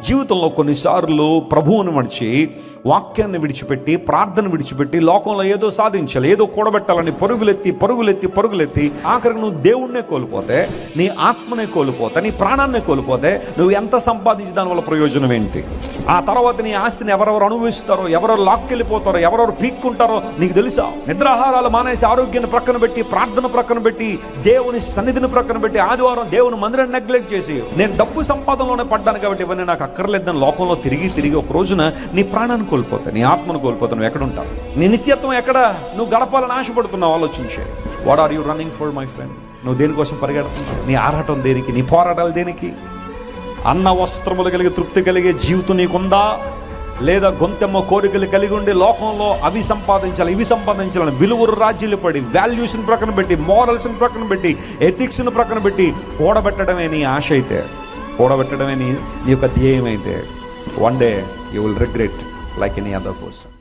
జీవితంలో కొన్నిసార్లు ప్రభువును మడిచి వాక్యాన్ని విడిచిపెట్టి ప్రార్థన విడిచిపెట్టి లోకంలో ఏదో సాధించాలి, ఏదో కూడబెట్టాలని పరుగులెత్తి ఆఖరికి నువ్వు దేవుణ్ణే కోల్పోతే, నీ ఆత్మనే కోల్పోతే, నీ ప్రాణాన్నే కోల్పోతే నువ్వు ఎంత సంపాదించి దానివల్ల ప్రయోజనం ఏంటి? ఆ తర్వాత నీ ఆస్తిని ఎవరెవరు అనుభవిస్తారో, ఎవరెవరు లాక్కెళ్ళిపోతారో, ఎవరెవరు పీక్కుంటారో నీకు తెలుసా? నిద్రాహారాలు మానేసి ఆరోగ్యాన్ని ప్రక్కన పెట్టి, ప్రార్థన ప్రక్కన పెట్టి, దేవుని సన్నిధిని ప్రక్కన పెట్టి, ఆదివారం దేవుని మందిరాన్ని నెగ్లెక్ట్ చేసి నేను డబ్బు సంపాదనలోనే పడ్డాను కాబట్టి ఇవన్నీ నాకు అక్కర్లేదని లోకంలో తిరిగి ఒక రోజున నీ ప్రాణాన్ని కోల్పోతావు, నీ ఆత్మను కోల్పోతావు. నువ్వు ఎక్కడుంటావు? నీ నిత్యత్వం ఎక్కడ? నువ్వు గడపాలని ఆశపడుతున్నావు. ఆలోచించే, what are you running for my friend? నువ్వు దేనికోసం పరిగెడుతున్నావు? నీ ఆరాటం దేనికి? నీ పోరాటాలు దేనికి? అన్న వస్త్రములు కలిగి తృప్తి కలిగే జీవితం నీకుందా? లేదా గొంతెమ్మ కోరికలు కలిగి ఉండి లోకంలో అవి సంపాదించాలి, ఇవి సంపాదించాలని విలువరు రాజ్యాలు పడి, వాల్యూస్ని ప్రక్కన పెట్టి, మోరల్స్ని ప్రక్కన పెట్టి, ఎథిక్స్ని ప్రక్కన పెట్టి కూడబెట్టడమే నీ ఆశ అయితే, కూడబెట్టడమే నీ యొక్క ధ్యేయం అయితే, one day you will regret like any other person.